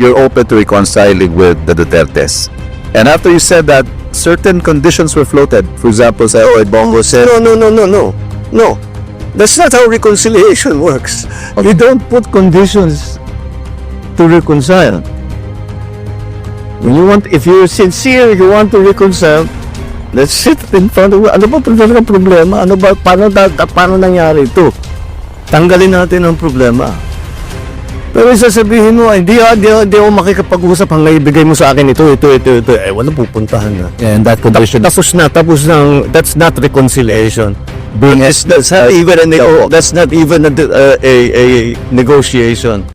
you're open to reconciling with the Dutertes. And after you said that, certain conditions were floated. For example, Bongo said, No. That's not how reconciliation works. You don't put conditions to reconcile. If you're sincere, you want to reconcile, let's sit in front of, ano ba talaga problema? Paano nangyari ito? Tanggalin natin ang problema. Pero sasabihin mo, hindi ako makikipag-usap hanggang ibigay mo sa akin ito. Walang pupuntahan na. and that condition, Tapos na. That's not reconciliation. That's not even a negotiation.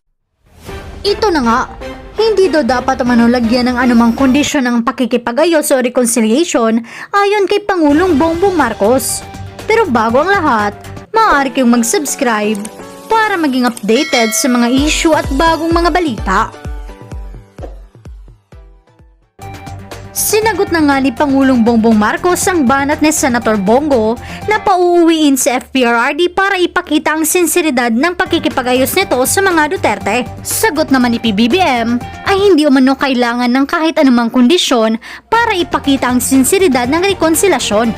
Ito na nga, hindi daw dapat manulagyan ng anumang kondisyon ng pakikipag-ayos o reconciliation ayon kay Pangulong Bongbong Marcos. Pero bago ang lahat, maaari kayong mag-subscribe para maging updated sa mga issue at bagong mga balita. Sinagot na nga ni Pangulong Bongbong Marcos ang banat ni Senator Bongo na pauuwiin sa FPRRD para ipakita ang sinseridad ng pakikipag-ayos nito sa mga Duterte. Sagot naman ni PBBM ay hindi umano kailangan ng kahit anumang kondisyon para ipakita ang sinseridad ng rekonsilasyon.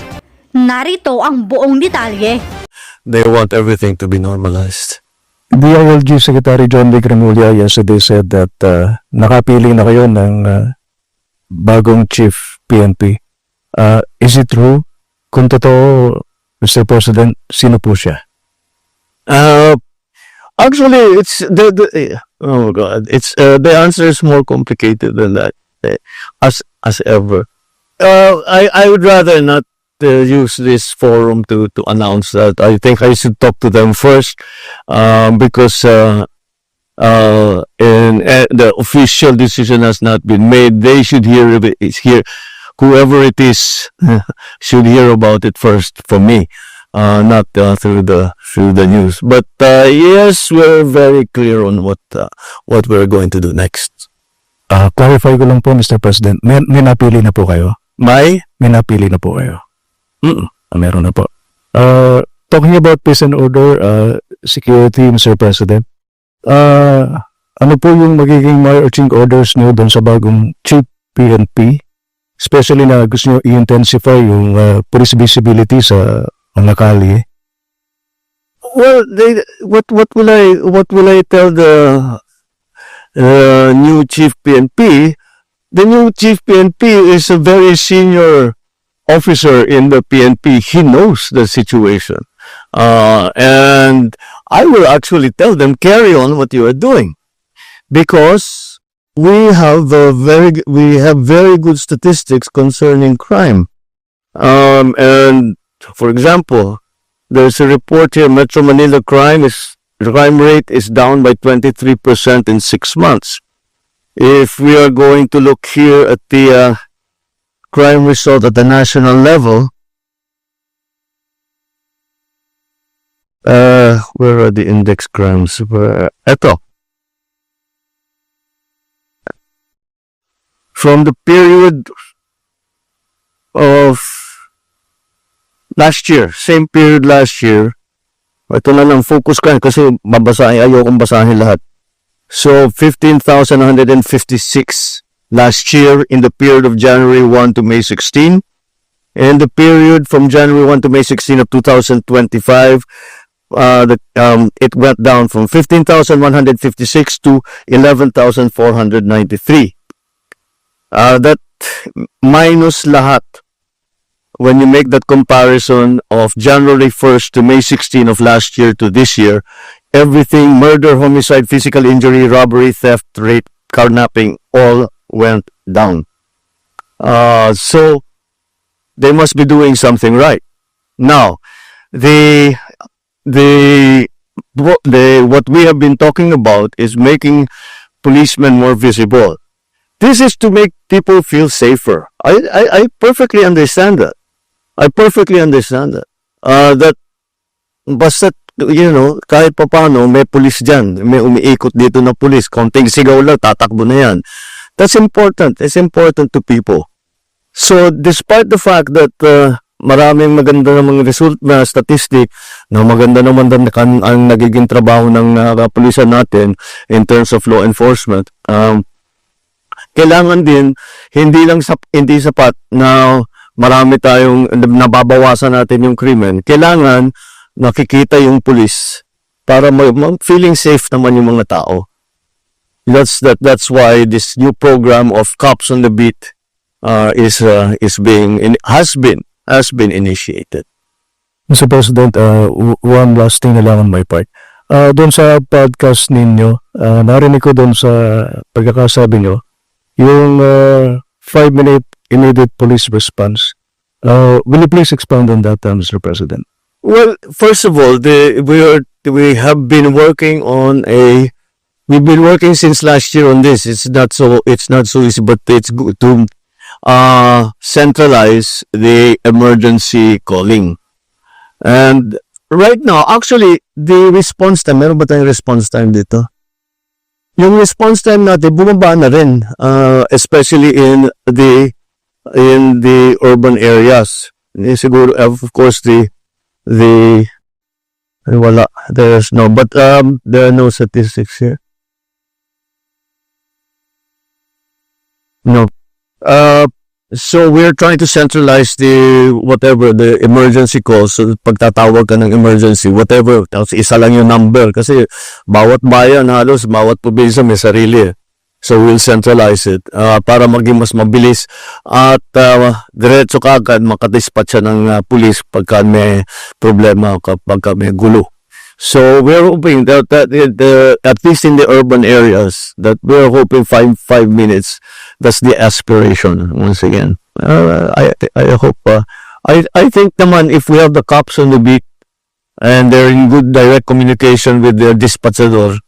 Narito ang buong detalye. They want everything to be normalized. DILG Secretary John D. Gramulya yesterday said that nakapili na kayo ng bagong chief PNP. Is it true? Kung totoo, Mr. President, sino po siya? Actually, it's oh God, it's the answer is more complicated than that. As ever, I would rather not use this forum to announce that. I think I should talk to them first, because the official decision has not been made. They should hear whoever it is should hear about it first from me, not through the news. But yes, we're very clear on what we're going to do next. Clarify ko lang po, Mr. President. May napili na po kayo? May napili na po kayo? Meron na po. Talking about peace and order, security, Mr. President, ano po yung magiging marching orders niyo doon sa bagong chief PNP? Especially na gusto niyo i-intensify yung police visibility sa mga kalye. Well, what will I tell the new chief PNP? The new chief PNP is a very senior officer in the PNP. He knows the situation. And I will actually tell them, carry on what you are doing, because we have very good statistics concerning crime. And for example, there's a report here: Metro Manila crime rate is down by 23% in 6 months. If we are going to look here at the crime result at the national level, where are the index crimes? Eto. From the period of last year, same period last year, ito na lang focus ko kasi ayokong basahin lahat. So 15,156 last year in the period of January 1 to May 16. In the period from January 1 to May 16 of 2025, it went down from 15,156 to 11,493. That minus lahat, when you make that comparison of January 1st to May 16 of last year to this year, everything, murder, homicide, physical injury, robbery, theft, rape, carnapping, all went down. So they must be doing something right. Now, what we have been talking about is making policemen more visible. This is to make people feel safer. I perfectly understand that. That basta, kahit papano may police dyan, may umiikot dito na police, konting sigaw lang, tatakbo na yan. That's important. It's important to people. So, despite the fact that maraming maganda ng mga result na statistic, na maganda naman ang nagiging trabaho ng pulisan natin in terms of law enforcement, kailangan din hindi sapat na marami tayong nababawasan natin yung krimen. Kailangan nakikita yung pulis para feeling safe naman yung mga tao. That's why this new program of cops on the beat has been initiated. Mr. President, one last thing na lang on my part. Doon sa podcast ninyo, narinig ko doon sa pagkakasabi nyo, yung 5-minute immediate police response. Will you please expound on that, Mr. President? Well, first of all, we've been working since last year on this. It's not so easy, but it's good to centralize the emergency calling. And right now, actually, the response time, meron ba tayong response time dito? Yung response time natin, bumaba na rin, especially in the urban areas. Siguro, of course, there's no, but there are no statistics here. No. So we're trying to centralize the emergency calls. So pagtatawag ka ng emergency, whatever, tapos isa lang yung number kasi bawat bayan halos, bawat probinsya may sarili. So we'll centralize it para maging mas mabilis at diretso kagad makadispatch ng pulis pagka may problema, kapag may gulo. So we're hoping that at least in the urban areas, that we're hoping 5 minutes. That's the aspiration. Once again, I hope. I think naman if we have the cops on the beat and they're in good direct communication with their dispatchador,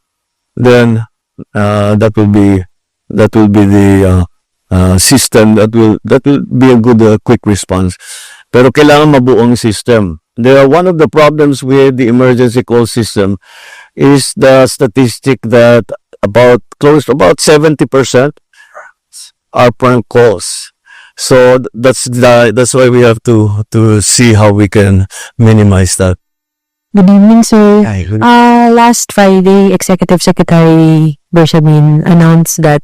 then that will be the system that will be a good quick response. Pero kailangan mabuong system. One of the problems with the emergency call system is the statistic that about 70% are prank calls. So that's why we have to see how we can minimize that. Good evening, sir. Hi, good- Last Friday, Executive Secretary Bersamin announced that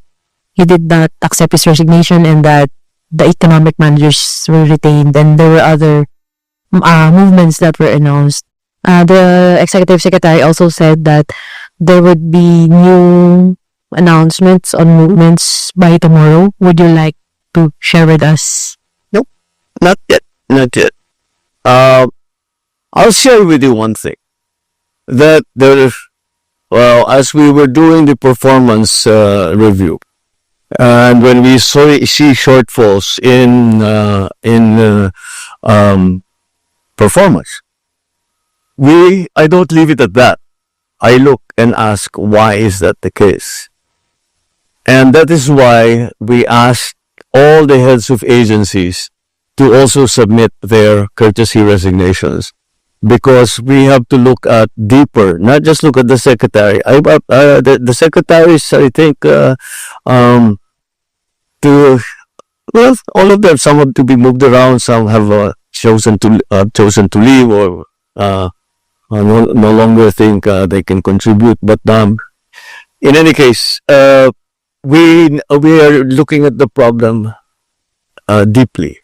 he did not accept his resignation and that the economic managers were retained, and there were other movements that were announced. The Executive Secretary also said that there would be new announcements on movements by tomorrow. Would you like to share with us? Not yet. I'll share with you one thing. That as we were doing the performance review, and when we see shortfalls in performance, I don't leave it at that. I look and ask, why is that the case? And that is why we asked all the heads of agencies to also submit their courtesy resignations, because we have to look at deeper, not just look at the secretary. The secretaries, I think, all of them, some have to be moved around, some have chosen to leave or no longer think they can contribute. But in any case, we are looking at the problem deeply.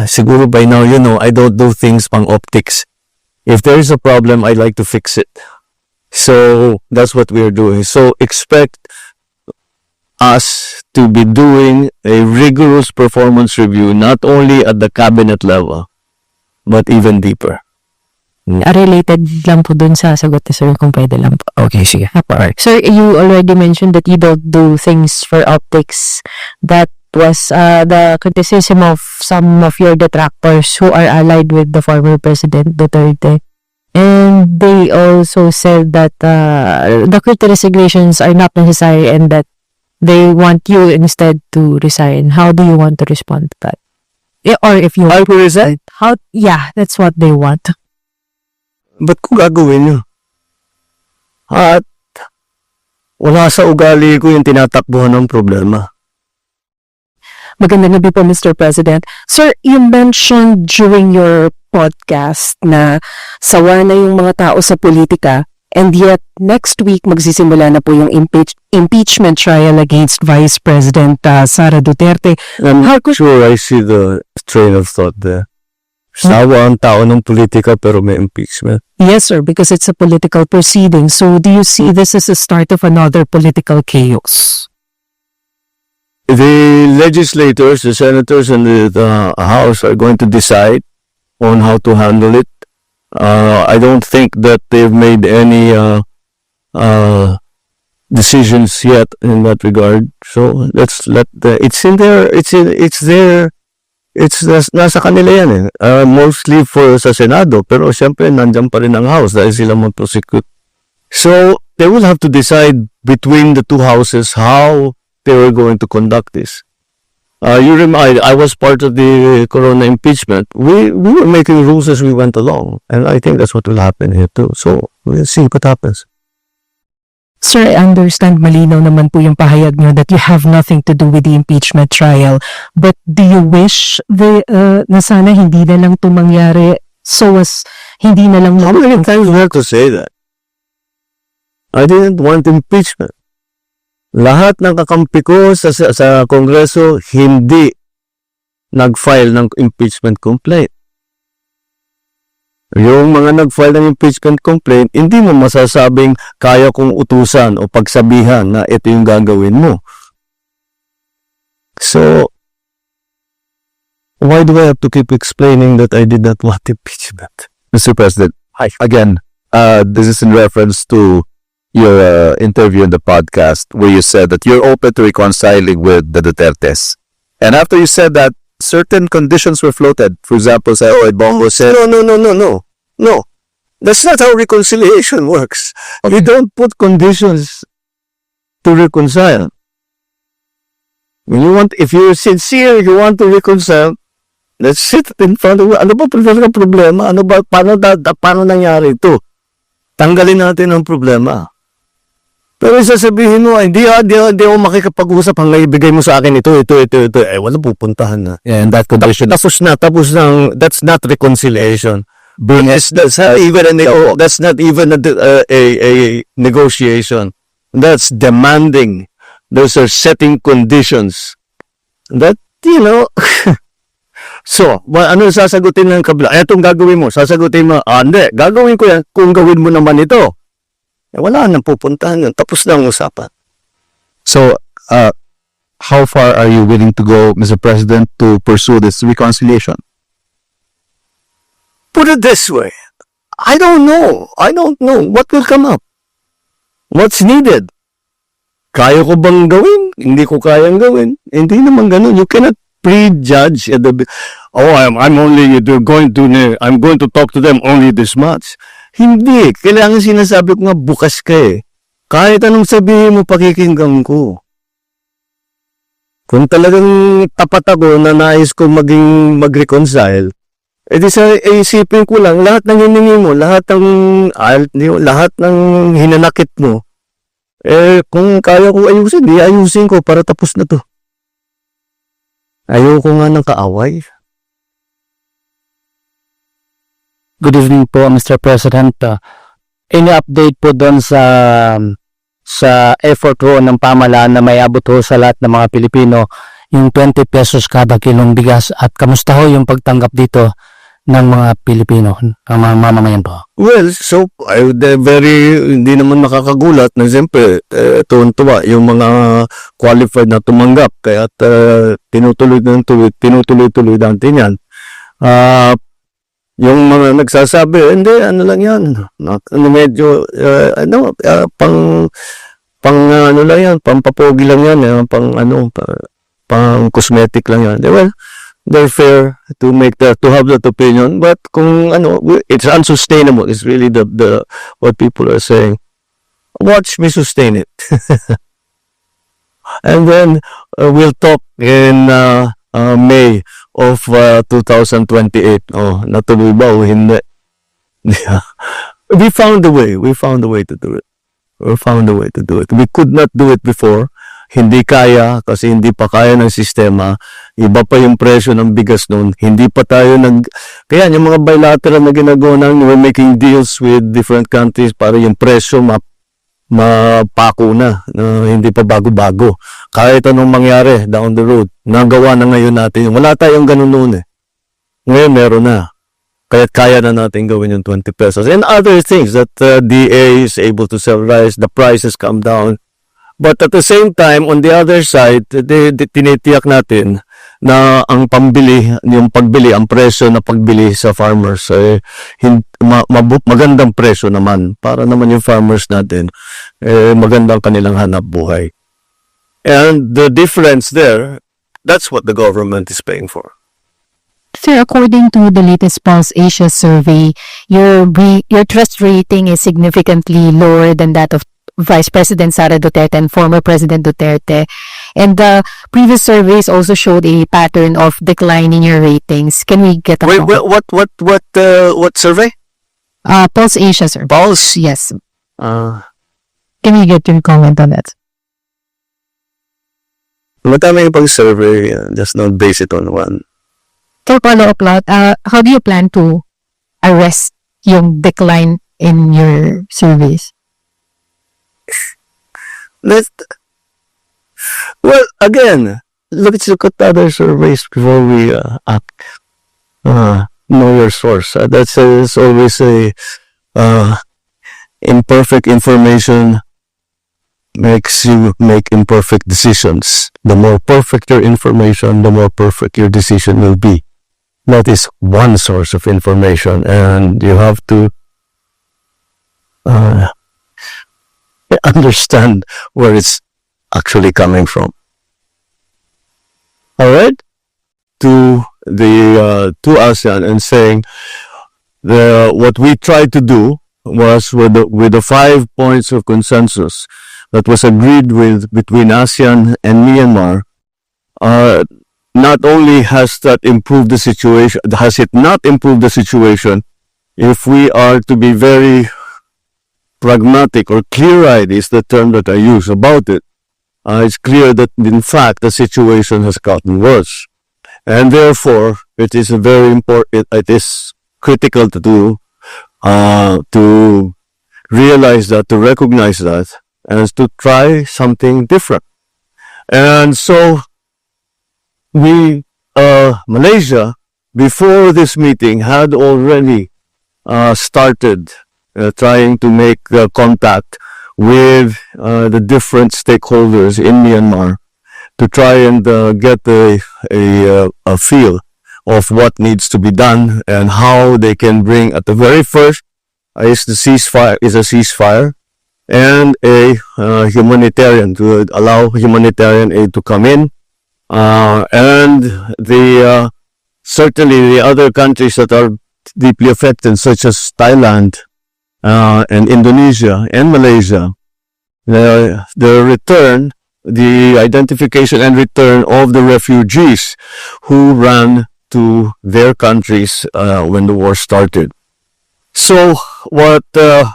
Siguro by now, I don't do things pang optics. If there is a problem, I like to fix it. So that's what we are doing. So expect us to be doing a rigorous performance review, not only at the cabinet level, but even deeper. Related lang po dun sa sagot ni sir, kung pwede lang po. Okay, sige. Alright. Sir, you already mentioned that you don't do things for optics. That was the criticism of some of your detractors who are allied with the former President Duterte. And they also said that the quick resignations are not necessary and that they want you instead to resign. How do you want to respond to that? Or if you want to resign? Yeah, that's what they want. Ba't ko gagawin nyo? At wala sa ugali ko yung tinatakbuhan ng problema. Magandang gabi po, Mr. President. Sir, you mentioned during your podcast na sawa na yung mga tao sa politika And yet, next week, magsisimula na po yung impeachment trial against Vice President Sara Duterte. I'm How could- sure I see the train of thought there. Sawa ang tao ng politika pero may impeachment. Yes, sir, because it's a political proceeding. So, do you see this as a start of another political chaos? The legislators, the senators, and the House are going to decide on how to handle it. I don't think that they've made any decisions yet in that regard. So let's let it's in there. It's there. Nasa kanila yan eh. Mostly for sa Senado, pero siyempre nandiyan pa rin ang House dahil sila mag-prosecute. So they will have to decide between the two houses how they were going to conduct this. I was part of the Corona impeachment. We were making rules as we went along, and I think that's what will happen here too. So we'll see what happens. Sir, I understand malinaw naman po yung pahayag nyo that you have nothing to do with the impeachment trial. But do you wish na sana hindi na lang ito mangyari so as hindi na lang... How many times we have to say that? I didn't want impeachment. Lahat ng kakampi ko sa Kongreso hindi nag-file ng impeachment complaint. Yung mga nag-file ng impeachment complaint, hindi mo masasabing kaya kong utusan o pagsabihan na ito yung gagawin mo. So, why do I have to keep explaining that I did not want impeachment? Mr. President, again, this is in reference to your interview in the podcast where you said that you're open to reconciling with the Dutertes. And after you said that, certain conditions were floated. For example, say, Bongo said... No. That's not how reconciliation works. You don't put conditions to reconcile. If you're sincere, you want to reconcile, let's sit in front of... Ano ba talaga problema? Paano nangyari ito? Tanggalin natin ang problema. Pero sasabihin mo, hindi ako makikipag-usap hanggang ibigay mo sa akin ito. Wala pupuntahan na. Yeah, and that condition... Tapos na. That's not reconciliation. That's not even a negotiation. That's demanding. Those are setting conditions. That, So, ano sasagutin ng kabila? Itong gagawin mo. Sasagutin mo, hindi. Gagawin ko yan kung gawin mo naman ito. Wala nang pupuntahan yun. Tapos na ang usapan. So, how far are you willing to go, Mr. President, to pursue this reconciliation? Put it this way. I don't know what will come up. What's needed? Kaya ko bang gawin? Hindi ko kayang gawin. Hindi naman ganun. You cannot prejudge at I'm going to talk to them only this much. Hindi. Kailangan sinasabi ko nga bukas ka eh. Kahit anong sabihin mo, pakikinggan ko. Kung talagang tapat ako na nais ko mag-reconcile, edi isipin ko lang, lahat ng hiningi mo, lahat ng hinanakit mo, kung kaya ko ayusin, ayusin ko para tapos na to. Ayoko nga ng kaaway. Good evening po, Mr. President. Any update po doon sa effort ho ng pamahalaan na may abot ho sa lahat ng mga Pilipino yung 20 pesos kada kilong bigas at kamusta ho yung pagtanggap dito ng mga Pilipino, ang mga mamamayan po? Well, so, hindi naman nakakagulat na siyempre, tuwan-tuwa yung mga qualified na tumanggap, kaya tinutuloy-tuloy natin yan. Yung mga nagsasabi, hindi, ano lang yan, medyo, ano lang yan, pampapogi lang yan, pang cosmetic lang yan. Well, they're fair to have that opinion, but kung it's unsustainable. It's really the what people are saying. Watch me sustain it, and then we'll talk in May of 2028. Oh, natuloy ba o hindi? Yeah. We found a way to do it. We found a way to do it. We could not do it before. hindi kaya kasi hindi pa kaya ng sistema. Iba pa yung presyo ng bigas noon. Hindi pa tayo kaya yung mga bilateral na ginagawa namin, we're making deals with different countries para yung presyo mapako na, hindi pa bago-bago. Kahit anong mangyari down the road, nagawa na ngayon natin. Wala tayong ganun noon eh. Ngayon meron na. Kaya na natin gawin yung 20 pesos. And other things that DA is able to sell rice, the prices come down. But at the same time, on the other side, tinitiyak natin na ang pagbili, ang presyo na pagbili sa farmers, magandang presyo naman. Para naman yung farmers natin, magandang kanilang hanap buhay. And the difference there, that's what the government is paying for. Sir, according to the latest Pulse Asia survey, your trust rating is significantly lower than that of Vice President Sara Duterte and former President Duterte. And the previous surveys also showed a pattern of decline in your ratings. Can we get a What survey? Pulse Asia, sir. Pulse? Yes. Can we get your comment on that? Matama yung pag-survey, just not base it on one. For follow-up lot, how do you plan to arrest yung decline in your surveys? Well, again, let's look at other surveys before we act. Know your source. That's always a imperfect information makes you make imperfect decisions. The more perfect your information, the more perfect your decision will be. That is one source of information, and you have to understand where it's actually coming from. All right? To ASEAN and saying what we tried to do was with the 5 points of consensus that was agreed with between ASEAN and Myanmar. Not only has that improved the situation, has it not improved the situation, if we are to be very pragmatic or clear-eyed is the term that I use about it, it's clear that in fact the situation has gotten worse. And therefore, it is very important, it is critical to realize that, to recognize that, and to try something different. And so, Malaysia, before this meeting, had already started trying to make contact with the different stakeholders in Myanmar to try and get a feel of what needs to be done and how they can bring, at the very first, is a ceasefire and a humanitarian, to allow humanitarian aid to come in. And certainly the other countries that are deeply affected, such as Thailand and Indonesia and Malaysia, the identification and return of the refugees who ran to their countries when the war started. So what the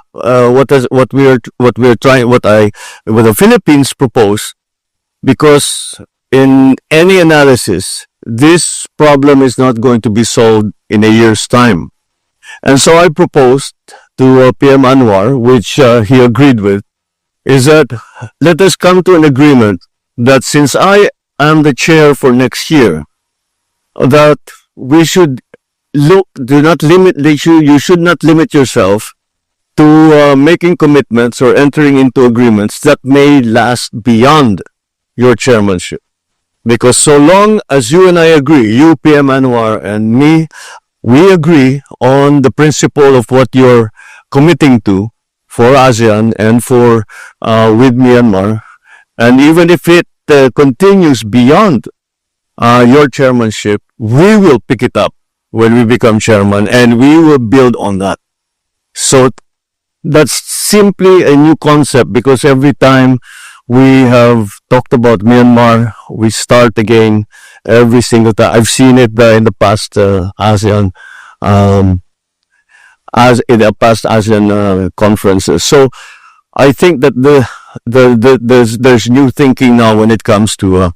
Philippines propose, because in any analysis, this problem is not going to be solved in a year's time. And so I proposed to PM Anwar, which he agreed with, is that let us come to an agreement that since I am the chair for next year, that we should you should not limit yourself to making commitments or entering into agreements that may last beyond your chairmanship. Because so long as you and I agree, you, PM Anwar, and me, we agree on the principle of what you're committing to for ASEAN and for with Myanmar, and even if it continues beyond your chairmanship, we will pick it up when we become chairman, and we will build on that. So that's simply a new concept, because every time we have talked about Myanmar, we start again every single time. I've seen it in the past ASEAN conferences. So I think that there's new thinking now when it comes to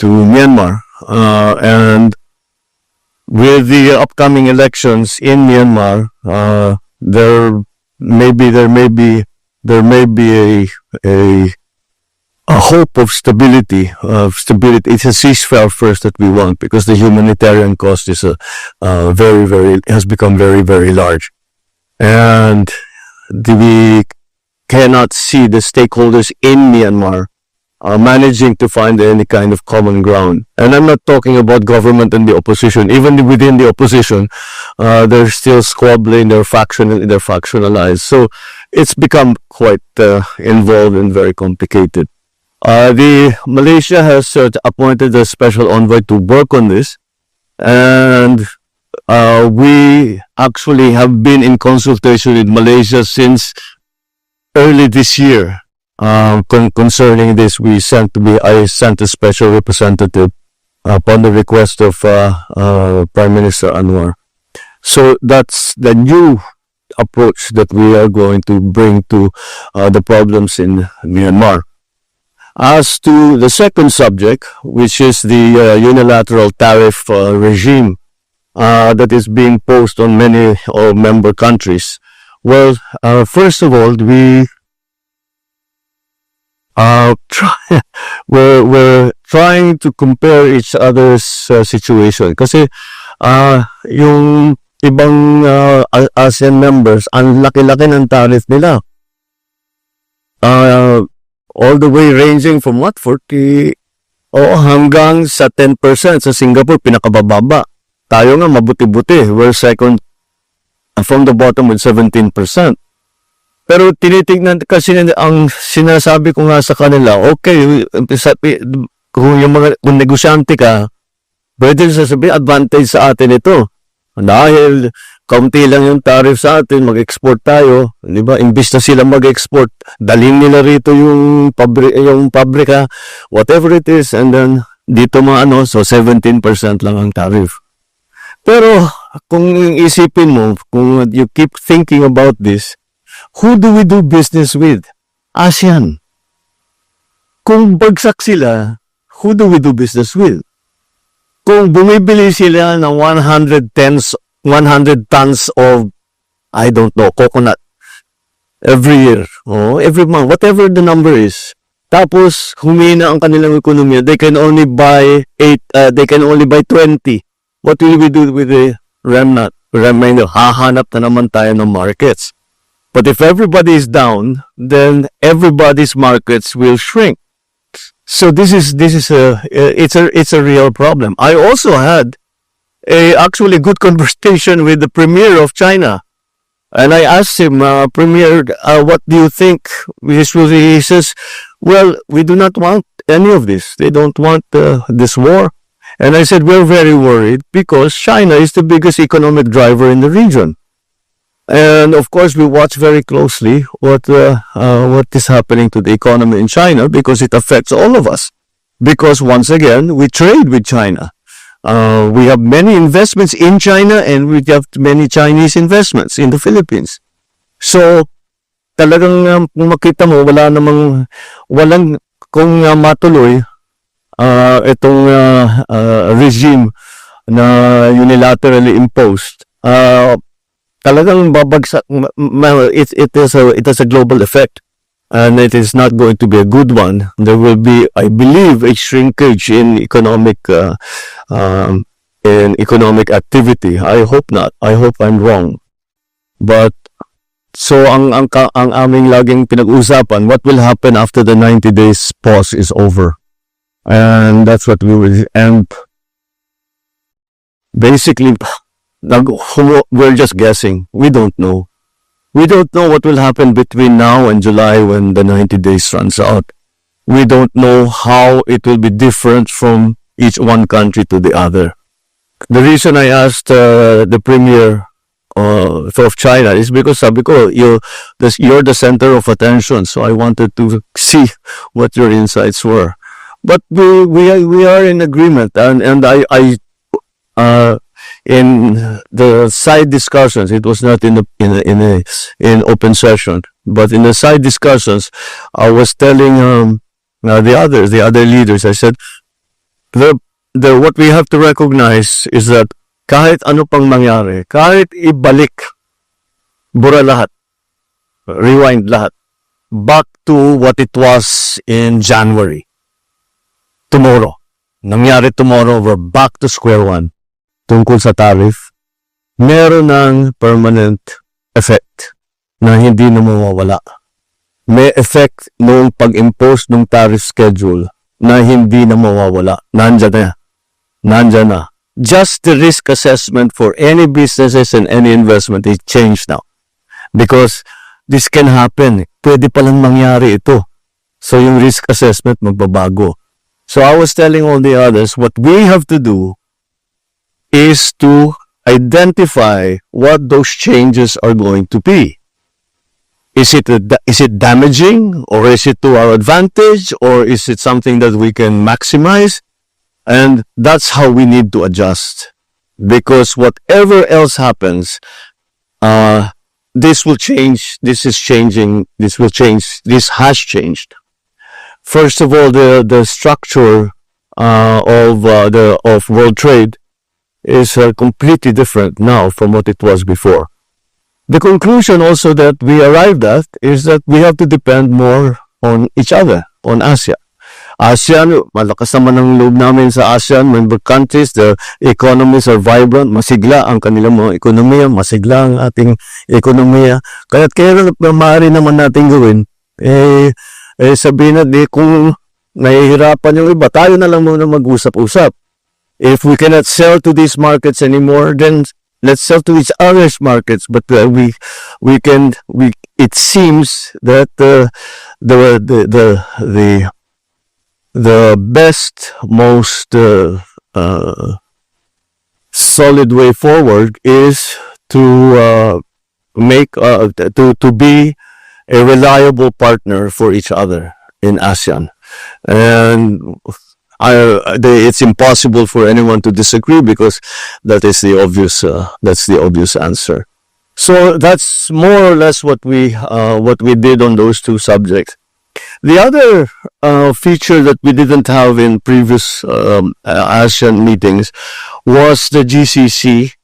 Myanmar, and with the upcoming elections in Myanmar, there may be a hope of stability. It's a ceasefire first that we want, because the humanitarian cost is has become very, very large, and we cannot see the stakeholders in Myanmar managing to find any kind of common ground. And I'm not talking about government and the opposition. Even within the opposition, they're still squabbling, they're factionalized. So it's become quite involved and very complicated. The Malaysia has appointed a special envoy to work on this, and we actually have been in consultation with Malaysia since early this year. Concerning this, I sent a special representative upon the request of Prime Minister Anwar. So that's the new approach that we are going to bring to the problems in Myanmar. As to the second subject, which is the unilateral tariff regime that is being posed on many member countries. Well, first of all, we're trying to compare each other's situation. Kasi yung ibang ASEAN members, ang laki-laki ng tariff nila. All the way ranging from 40 hanggang sa 10%. Sa Singapore, pinakabababa. Tayo nga mabuti-buti. We're second from the bottom with 17%. Pero tinitignan kasi ang sinasabi ko nga sa kanila, okay, kung negosyante ka, pwede sasabihin advantage sa atin ito. Dahil kaunti lang yung tariff sa atin, mag-export tayo, di ba? Imbis na sila mag-export, dalhin nila rito yung pabrika, whatever it is, and then dito so 17% lang ang tariff. Pero kung isipin mo, kung you keep thinking about this, who do we do business with? ASEAN. Kung bagsak sila, who do we do business with? Kung bumibili sila ng 100 tons of, I don't know, coconut every year, every month, whatever the number is. Tapos, humina ang kanilang ekonomiya. They can only buy 20. What will we do with the remainder? Hahanap na naman tayo ng markets. But if everybody is down, then everybody's markets will shrink. So this is a real problem. I also had a actually good conversation with the Premier of China, and I asked him, Premier, what do you think? He says, well, we do not want any of this. They don't want this war. And I said, we're very worried because China is the biggest economic driver in the region. And of course, we watch very closely what is happening to the economy in China, because it affects all of us. Because once again, we trade with China. We have many investments in China, and we have many Chinese investments in the Philippines. So talagang kung makita mo, kung matuloy itong regime na unilaterally imposed, talagang babagsak. It has a global effect, and it is not going to be a good one. There will be, I believe, a shrinkage in economic activity. I hope not. I hope I'm wrong. But so ang aming laging pinag-usapan, what will happen after the 90 days pause is over, and that's what we will. And basically, we're just guessing. We don't know. We don't know what will happen between now and July when the 90 days runs out. We don't know how it will be different from each one country to the other. The reason I asked the Premier of China is because sabi ko, you're the center of attention, so I wanted to see what your insights were. But we are in agreement, and I in the side discussions, it was not in open session. But in the side discussions, I was telling the other leaders, I said, what we have to recognize is that kahit ano pang mangyari, kahit ibalik, bura lahat, rewind lahat, back to what it was in January. Tomorrow. Nangyari tomorrow, we're back to square one. Tungkol sa tariff, meron ng permanent effect na hindi na mawawala. May effect nung pag-impose ng tariff schedule na hindi na mawawala. Nandyan na. Just the risk assessment for any businesses and any investment is changed now. Because this can happen. Pwede palang mangyari ito. So yung risk assessment magbabago. So I was telling all the others, what we have to do is to identify what those changes are going to be. Is it damaging, or is it to our advantage, or is it something that we can maximize? And that's how we need to adjust. Because whatever else happens, this will change, this is changing, this will change, this has changed. First of all, the structure of world trade is completely different now from what it was before. The conclusion also that we arrived at is that we have to depend more on each other, on ASEAN. ASEAN, malakas naman ang loob namin sa ASEAN member countries. The economies are vibrant, masigla ang kanilang mga ekonomiya, masigla ang ating ekonomiya. Kaya't kaya maaari naman natin gawin, sabihin na kung nahihirapan yung iba, tayo na lang muna mag-usap-usap. If we cannot sell to these markets anymore, then let's sell to each other's markets. But it seems that the best, most solid way forward is to be a reliable partner for each other in ASEAN. And it's impossible for anyone to disagree because that is the obvious answer. So that's more or less what we did on those two subjects. The other feature that we didn't have in previous ASEAN meetings was the GCC,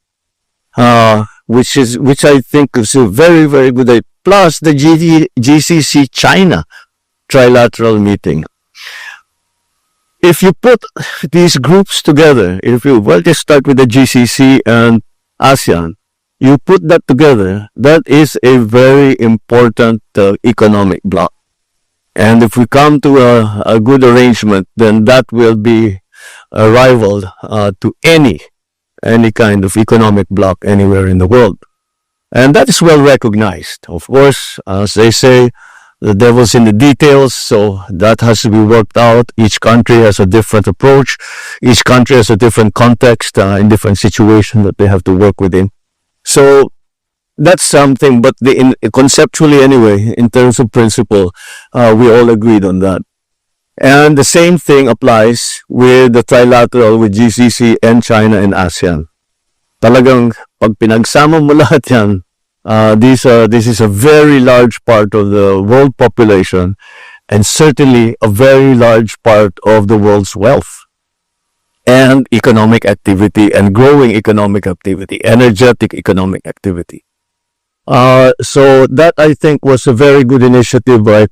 which I think is a very, very good idea. Plus the GCC China trilateral meeting. If you put these groups together, just start with the GCC and ASEAN, you put that together, that is a very important economic bloc. And if we come to a good arrangement, then that will be a rival to any kind of economic bloc anywhere in the world. And that is well recognized. Of course, as they say, the devil's in the details, so that has to be worked out. Each country has a different approach. Each country has a different context, in different situation that they have to work within. So that's something, but conceptually anyway, in terms of principle, we all agreed on that. And the same thing applies with the trilateral with GCC and China and ASEAN. Talagang pag pinagsama mo lahat yan, this is a very large part of the world population and certainly a very large part of the world's wealth and economic activity and growing economic activity, energetic economic activity. So that I think was a very good initiative by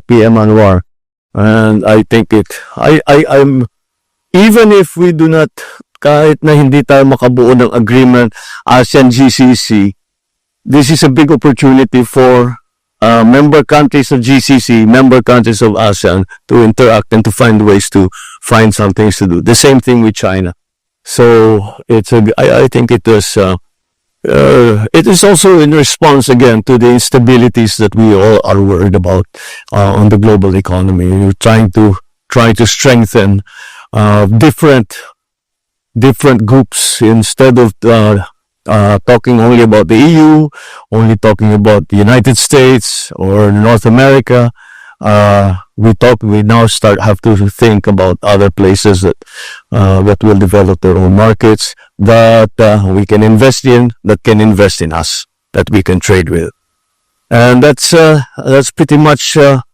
PM Anwar, and I think I'm even if we do not, kahit na hindi tayo makabuo ng agreement ASEAN GCC, this is a big opportunity for member countries of GCC, member countries of ASEAN to interact and to find ways to find some things to do. The same thing with China. So I think it was. It is also in response again to the instabilities that we all are worried about on the global economy. You're trying to strengthen different groups instead of talking only about the EU, only talking about the United States or North America. We now have to think about other places that will develop their own markets, that we can invest in, that can invest in us, that we can trade with. And that's pretty much a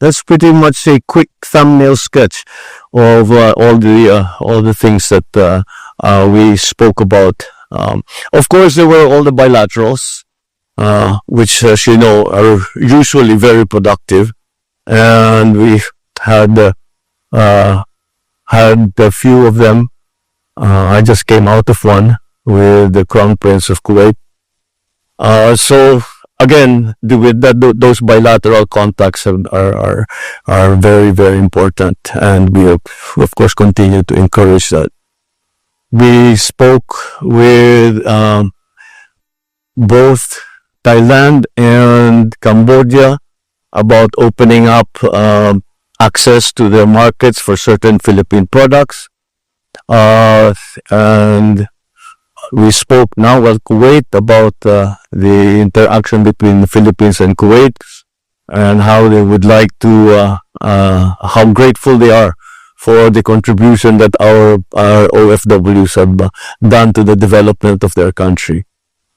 that's pretty much a quick thumbnail sketch of all the things that we spoke about. Of course, there were all the bilaterals, which, as you know, are usually very productive, and we had a few of them. I just came out of one with the Crown Prince of Kuwait. So again, with that, those bilateral contacts are very, very important, and we of course continue to encourage that. We spoke with both Thailand and Cambodia about opening up access to their markets for certain Philippine products. And we spoke now with Kuwait about the interaction between the Philippines and Kuwait, and how they would like to, how grateful they are for the contribution that our OFWs have done to the development of their country.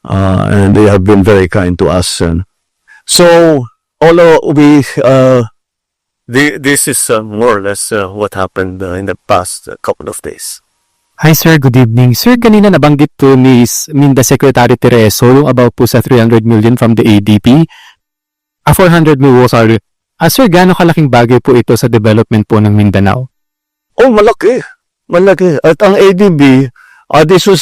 And they have been very kind to us. And so, although this is more or less what happened in the past couple of days. Hi sir, good evening. Sir, kanina nabanggit to ni Minda Secretary Tereso yung about po sa 300 million from the ADP. 400 million, sorry. Sir, gaano kalaking bagay po ito sa development po ng Mindanao? Oh, malaki. Malaki. At ang ADB, this was